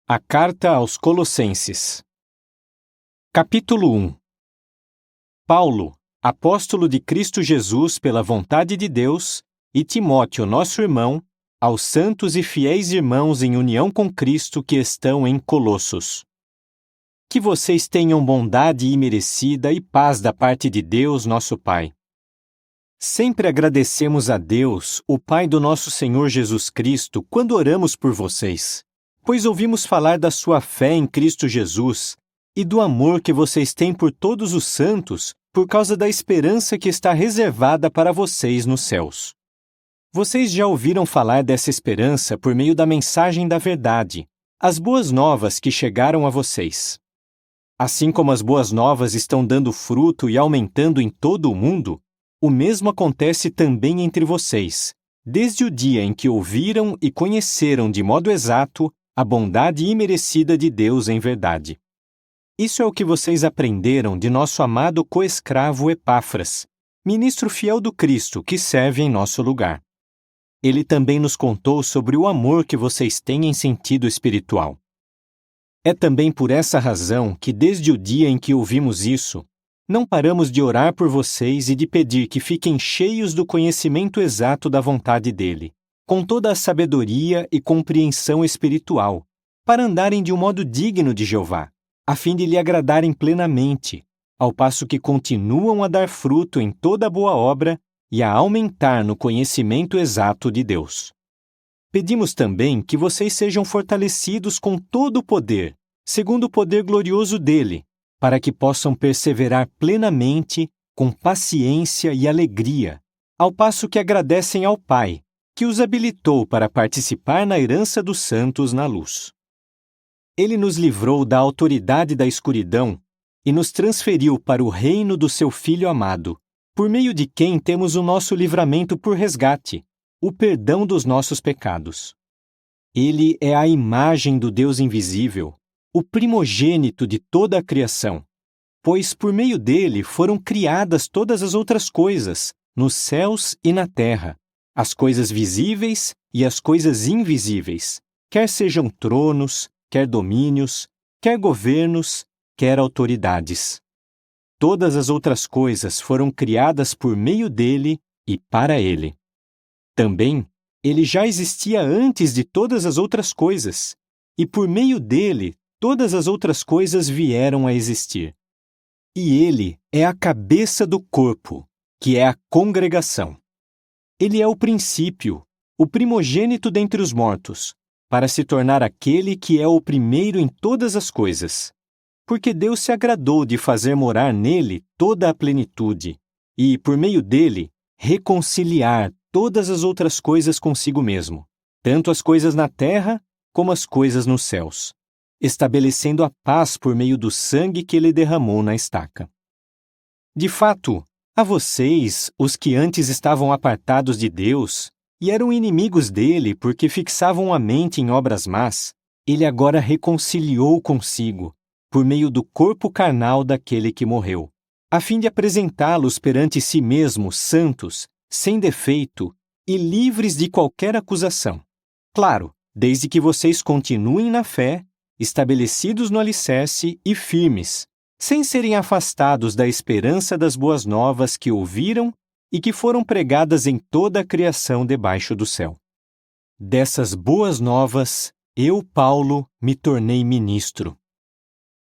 A Carta aos Colossenses. Capítulo 1. Paulo, apóstolo de Cristo Jesus pela vontade de Deus, e Timóteo, nosso irmão, aos santos e fiéis irmãos em união com Cristo que estão em Colossos. Que vocês tenham bondade imerecida e paz da parte de Deus, nosso Pai. Sempre agradecemos a Deus, o Pai do nosso Senhor Jesus Cristo, quando oramos por vocês, pois ouvimos falar da sua fé em Cristo Jesus e do amor que vocês têm por todos os santos por causa da esperança que está reservada para vocês nos céus. Vocês já ouviram falar dessa esperança por meio da mensagem da verdade, as boas novas que chegaram a vocês. Assim como as boas novas estão dando fruto e aumentando em todo o mundo, o mesmo acontece também entre vocês, desde o dia em que ouviram e conheceram de modo exato a bondade imerecida de Deus em verdade. Isso é o que vocês aprenderam de nosso amado coescravo Epáfras, ministro fiel do Cristo que serve em nosso lugar. Ele também nos contou sobre o amor que vocês têm em sentido espiritual. É também por essa razão que, desde o dia em que ouvimos isso, não paramos de orar por vocês e de pedir que fiquem cheios do conhecimento exato da vontade dele, com toda a sabedoria e compreensão espiritual, para andarem de um modo digno de Jeová, a fim de lhe agradarem plenamente, ao passo que continuam a dar fruto em toda boa obra e a aumentar no conhecimento exato de Deus. Pedimos também que vocês sejam fortalecidos com todo o poder, segundo o poder glorioso dele, para que possam perseverar plenamente, com paciência e alegria, ao passo que agradecem ao Pai, que os habilitou para participar na herança dos santos na luz. Ele nos livrou da autoridade da escuridão e nos transferiu para o reino do seu Filho amado, por meio de quem temos o nosso livramento por resgate, o perdão dos nossos pecados. Ele é a imagem do Deus invisível, o primogênito de toda a criação, pois por meio dele foram criadas todas as outras coisas, nos céus e na terra, as coisas visíveis e as coisas invisíveis, quer sejam tronos, quer domínios, quer governos, quer autoridades. Todas as outras coisas foram criadas por meio dele e para ele. Também, ele já existia antes de todas as outras coisas, e por meio dele todas as outras coisas vieram a existir. E ele é a cabeça do corpo, que é a congregação. Ele é o princípio, o primogênito dentre os mortos, para se tornar aquele que é o primeiro em todas as coisas. Porque Deus se agradou de fazer morar nele toda a plenitude, e, por meio dele, reconciliar todas as outras coisas consigo mesmo, tanto as coisas na terra como as coisas nos céus, estabelecendo a paz por meio do sangue que ele derramou na estaca. De fato, a vocês, os que antes estavam apartados de Deus e eram inimigos dele porque fixavam a mente em obras más, ele agora reconciliou consigo, por meio do corpo carnal daquele que morreu, a fim de apresentá-los perante si mesmo santos, sem defeito e livres de qualquer acusação. Claro, desde que vocês continuem na fé, estabelecidos no alicerce e firmes, sem serem afastados da esperança das boas novas que ouviram e que foram pregadas em toda a criação debaixo do céu. Dessas boas novas, eu, Paulo, me tornei ministro.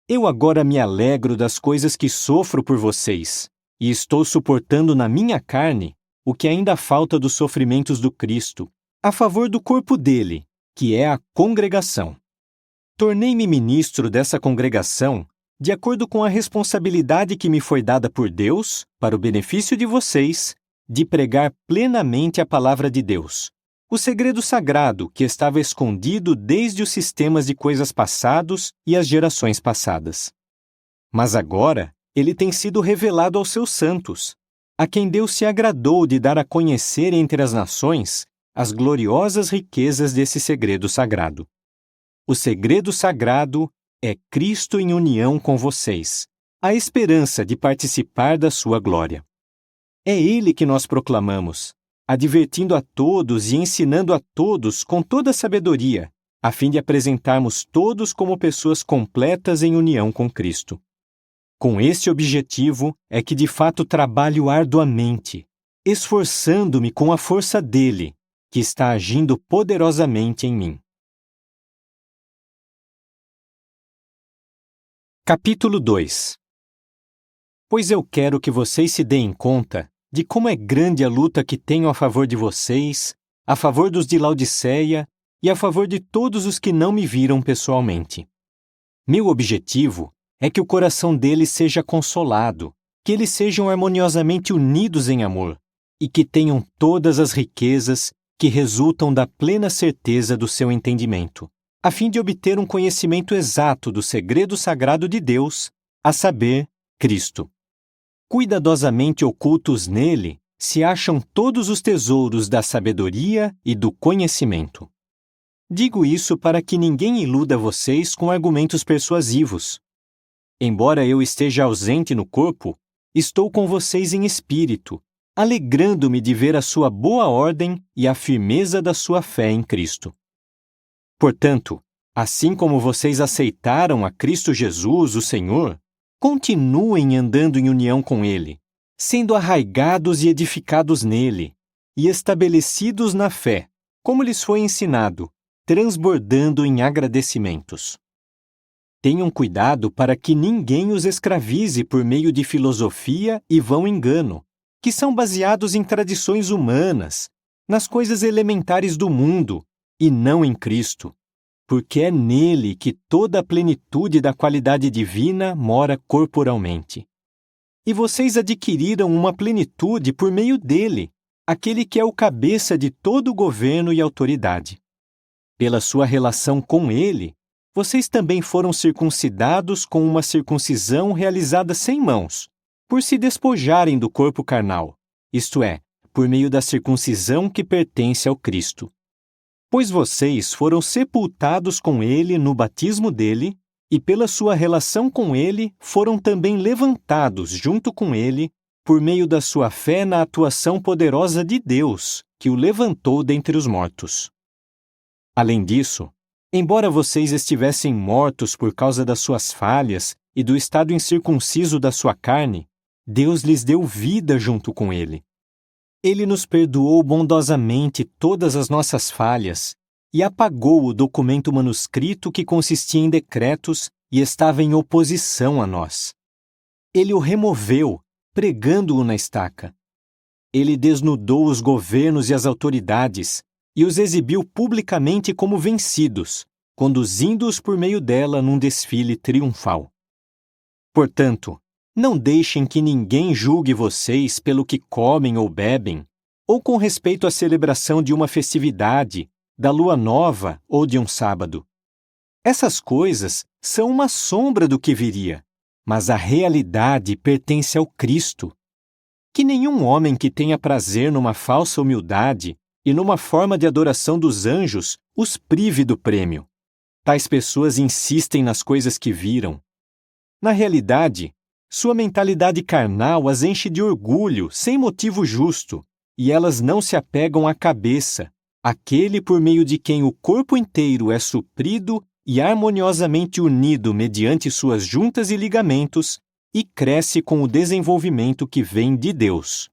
Eu agora me alegro das coisas que sofro por vocês, e estou suportando na minha carne o que ainda falta dos sofrimentos do Cristo, a favor do corpo dele, que é a congregação. Tornei-me ministro dessa congregação de acordo com a responsabilidade que me foi dada por Deus, para o benefício de vocês, de pregar plenamente a palavra de Deus, o segredo sagrado que estava escondido desde os sistemas de coisas passados e as gerações passadas. Mas agora ele tem sido revelado aos seus santos, a quem Deus se agradou de dar a conhecer entre as nações as gloriosas riquezas desse segredo sagrado. O segredo sagrado é Cristo em união com vocês, a esperança de participar da sua glória. É Ele que nós proclamamos, advertindo a todos e ensinando a todos com toda a sabedoria, a fim de apresentarmos todos como pessoas completas em união com Cristo. Com esse objetivo é que de fato trabalho arduamente, esforçando-me com a força dele, que está agindo poderosamente em mim. Capítulo 2. Pois eu quero que vocês se deem conta de como é grande a luta que tenho a favor de vocês, a favor dos de Laodiceia e a favor de todos os que não me viram pessoalmente. Meu objetivo é que o coração deles seja consolado, que eles sejam harmoniosamente unidos em amor e que tenham todas as riquezas que resultam da plena certeza do seu entendimento, a fim de obter um conhecimento exato do segredo sagrado de Deus, a saber, Cristo. Cuidadosamente ocultos nele se acham todos os tesouros da sabedoria e do conhecimento. Digo isso para que ninguém iluda vocês com argumentos persuasivos. Embora eu esteja ausente no corpo, estou com vocês em espírito, alegrando-me de ver a sua boa ordem e a firmeza da sua fé em Cristo. Portanto, assim como vocês aceitaram a Cristo Jesus, o Senhor, continuem andando em união com Ele, sendo arraigados e edificados nele, e estabelecidos na fé, como lhes foi ensinado, transbordando em agradecimentos. Tenham cuidado para que ninguém os escravize por meio de filosofia e vão engano, que são baseados em tradições humanas, nas coisas elementares do mundo, e não em Cristo, porque é nele que toda a plenitude da qualidade divina mora corporalmente. E vocês adquiriram uma plenitude por meio dele, aquele que é o cabeça de todo o governo e autoridade. Pela sua relação com ele, vocês também foram circuncidados com uma circuncisão realizada sem mãos, por se despojarem do corpo carnal, isto é, por meio da circuncisão que pertence ao Cristo. Pois vocês foram sepultados com ele no batismo dele, e pela sua relação com ele foram também levantados junto com ele, por meio da sua fé na atuação poderosa de Deus, que o levantou dentre os mortos. Além disso, embora vocês estivessem mortos por causa das suas falhas e do estado incircunciso da sua carne, Deus lhes deu vida junto com ele. Ele nos perdoou bondosamente todas as nossas falhas e apagou o documento manuscrito que consistia em decretos e estava em oposição a nós. Ele o removeu, pregando-o na estaca. Ele desnudou os governos e as autoridades e os exibiu publicamente como vencidos, conduzindo-os por meio dela num desfile triunfal. Portanto, não deixem que ninguém julgue vocês pelo que comem ou bebem, ou com respeito à celebração de uma festividade, da lua nova ou de um sábado. Essas coisas são uma sombra do que viria, mas a realidade pertence ao Cristo. Que nenhum homem que tenha prazer numa falsa humildade e numa forma de adoração dos anjos os prive do prêmio. Tais pessoas insistem nas coisas que viram. Na realidade, sua mentalidade carnal as enche de orgulho sem motivo justo, e elas não se apegam à cabeça, aquele por meio de quem o corpo inteiro é suprido e harmoniosamente unido mediante suas juntas e ligamentos, e cresce com o desenvolvimento que vem de Deus.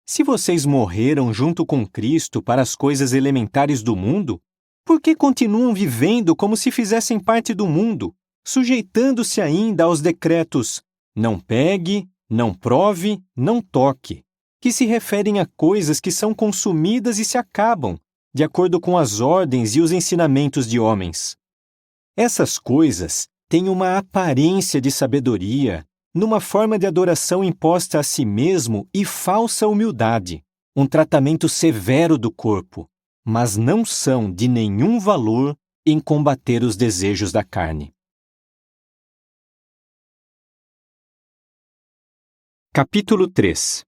Se vocês morreram junto com Cristo para as coisas elementares do mundo, por que continuam vivendo como se fizessem parte do mundo, sujeitando-se ainda aos decretos não pegue, não prove, não toque, que se referem a coisas que são consumidas e se acabam, de acordo com as ordens e os ensinamentos de homens? Essas coisas têm uma aparência de sabedoria, numa forma de adoração imposta a si mesmo e falsa humildade, um tratamento severo do corpo, mas não são de nenhum valor em combater os desejos da carne. Capítulo 3.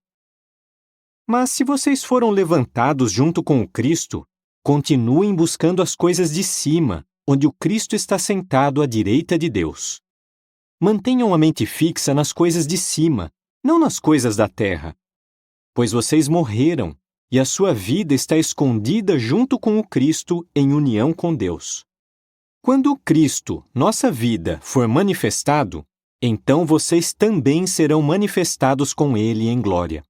Mas se vocês foram levantados junto com o Cristo, continuem buscando as coisas de cima, onde o Cristo está sentado à direita de Deus. Mantenham a mente fixa nas coisas de cima, não nas coisas da terra. Pois vocês morreram, e a sua vida está escondida junto com o Cristo em união com Deus. Quando o Cristo, nossa vida, for manifestado, então vocês também serão manifestados com Ele em glória.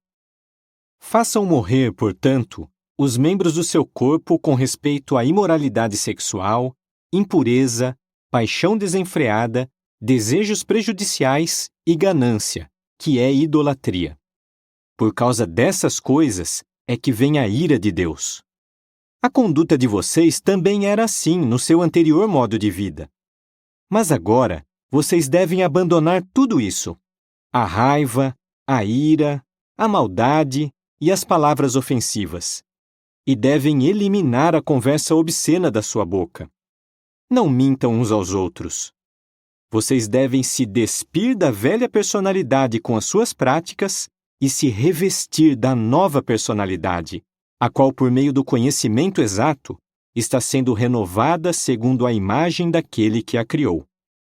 Façam morrer, portanto, os membros do seu corpo com respeito à imoralidade sexual, impureza, paixão desenfreada, desejos prejudiciais e ganância, que é idolatria. Por causa dessas coisas é que vem a ira de Deus. A conduta de vocês também era assim no seu anterior modo de vida. Mas agora, vocês devem abandonar tudo isso: a raiva, a ira, a maldade e as palavras ofensivas. E devem eliminar a conversa obscena da sua boca. Não mintam uns aos outros. Vocês devem se despir da velha personalidade com as suas práticas e se revestir da nova personalidade, a qual, por meio do conhecimento exato, está sendo renovada segundo a imagem daquele que a criou.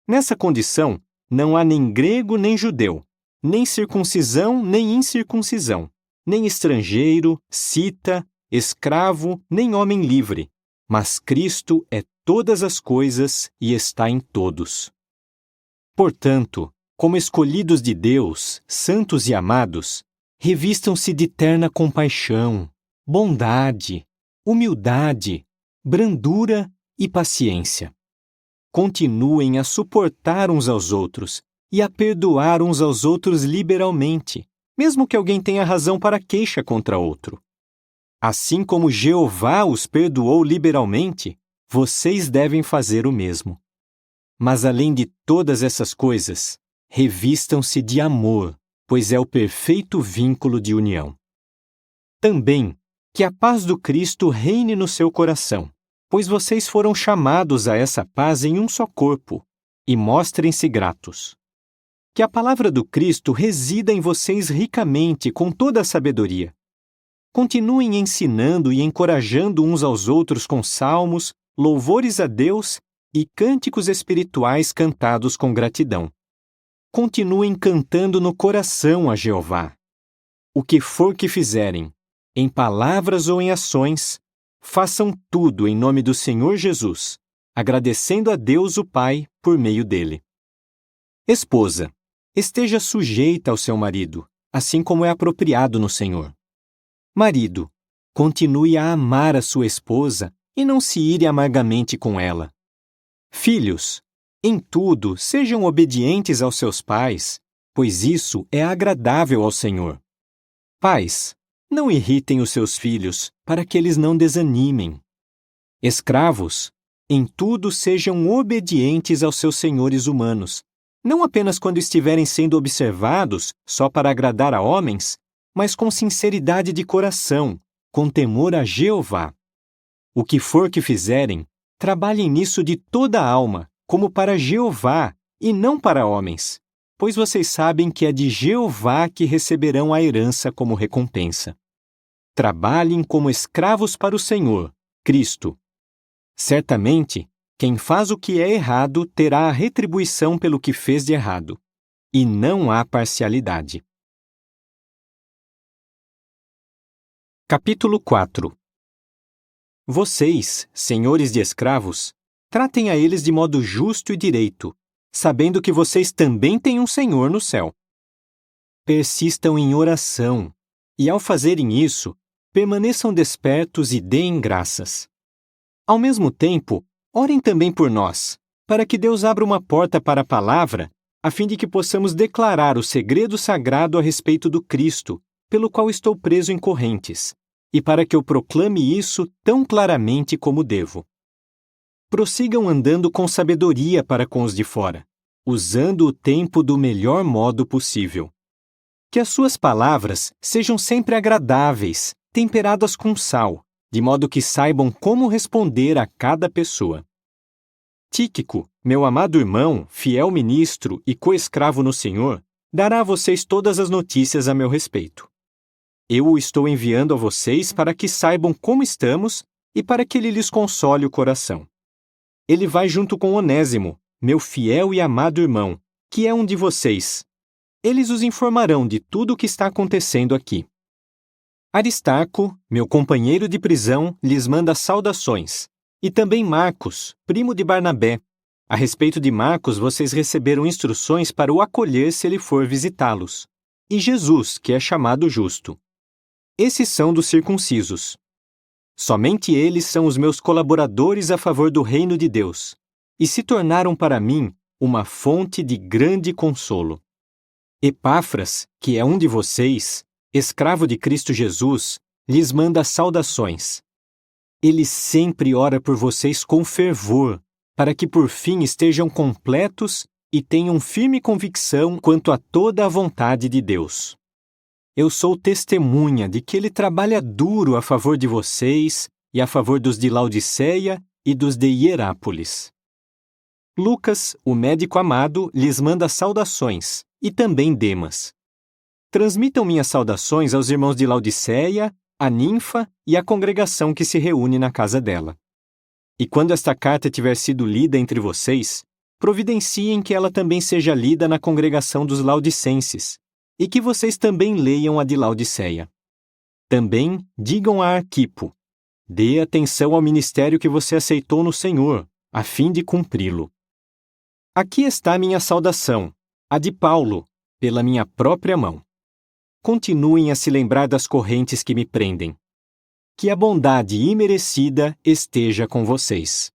Nessa condição, não há nem grego nem judeu, nem circuncisão nem incircuncisão, nem estrangeiro, cita, escravo, nem homem livre, mas Cristo é todas as coisas e está em todos. Portanto, como escolhidos de Deus, santos e amados, revistam-se de terna compaixão, bondade, humildade, brandura e paciência. Continuem a suportar uns aos outros e a perdoar uns aos outros liberalmente, mesmo que alguém tenha razão para queixa contra outro. Assim como Jeová os perdoou liberalmente, vocês devem fazer o mesmo. Mas além de todas essas coisas, revistam-se de amor, pois é o perfeito vínculo de união. Também, que a paz do Cristo reine no seu coração, pois vocês foram chamados a essa paz em um só corpo, e mostrem-se gratos. Que a palavra do Cristo resida em vocês ricamente com toda a sabedoria. Continuem ensinando e encorajando uns aos outros com salmos, louvores a Deus e cânticos espirituais cantados com gratidão. Continuem cantando no coração a Jeová. O que for que fizerem, em palavras ou em ações, façam tudo em nome do Senhor Jesus, agradecendo a Deus o Pai por meio dele. Esposa, esteja sujeita ao seu marido, assim como é apropriado no Senhor. Marido, continue a amar a sua esposa e não se ire amargamente com ela. Filhos, em tudo sejam obedientes aos seus pais, pois isso é agradável ao Senhor. Pais, não irritem os seus filhos, para que eles não desanimem. Escravos, em tudo sejam obedientes aos seus senhores humanos, não apenas quando estiverem sendo observados só para agradar a homens, mas com sinceridade de coração, com temor a Jeová. O que for que fizerem, trabalhem nisso de toda a alma, como para Jeová e não para homens, pois vocês sabem que é de Jeová que receberão a herança como recompensa. Trabalhem como escravos para o Senhor, Cristo. Certamente, quem faz o que é errado terá a retribuição pelo que fez de errado, e não há parcialidade. Capítulo 4. Vocês, senhores de escravos, tratem a eles de modo justo e direito, sabendo que vocês também têm um Senhor no céu. Persistam em oração, e ao fazerem isso, permaneçam despertos e deem graças. Ao mesmo tempo, orem também por nós, para que Deus abra uma porta para a palavra, a fim de que possamos declarar o segredo sagrado a respeito do Cristo, pelo qual estou preso em correntes, e para que eu proclame isso tão claramente como devo. Prossigam andando com sabedoria para com os de fora, usando o tempo do melhor modo possível. Que as suas palavras sejam sempre agradáveis, temperadas com sal, de modo que saibam como responder a cada pessoa. Tíquico, meu amado irmão, fiel ministro e coescravo no Senhor, dará a vocês todas as notícias a meu respeito. Eu o estou enviando a vocês para que saibam como estamos e para que ele lhes console o coração. Ele vai junto com Onésimo, meu fiel e amado irmão, que é um de vocês. Eles os informarão de tudo o que está acontecendo aqui. Aristarco, meu companheiro de prisão, lhes manda saudações. E também Marcos, primo de Barnabé. A respeito de Marcos, vocês receberam instruções para o acolher se ele for visitá-los. E Jesus, que é chamado Justo. Esses são dos circuncisos. Somente eles são os meus colaboradores a favor do reino de Deus, e se tornaram para mim uma fonte de grande consolo. Epáfras, que é um de vocês, escravo de Cristo Jesus, lhes manda saudações. Ele sempre ora por vocês com fervor, para que por fim estejam completos e tenham firme convicção quanto a toda a vontade de Deus. Eu sou testemunha de que ele trabalha duro a favor de vocês e a favor dos de Laodiceia e dos de Hierápolis. Lucas, o médico amado, lhes manda saudações, e também Demas. Transmitam minhas saudações aos irmãos de Laodiceia, a Ninfa e à congregação que se reúne na casa dela. E quando esta carta tiver sido lida entre vocês, providenciem que ela também seja lida na congregação dos laodicenses, e que vocês também leiam a de Laodiceia. Também digam a Arquipo: dê atenção ao ministério que você aceitou no Senhor, a fim de cumpri-lo. Aqui está a minha saudação, a de Paulo, pela minha própria mão. Continuem a se lembrar das correntes que me prendem. Que a bondade imerecida esteja com vocês.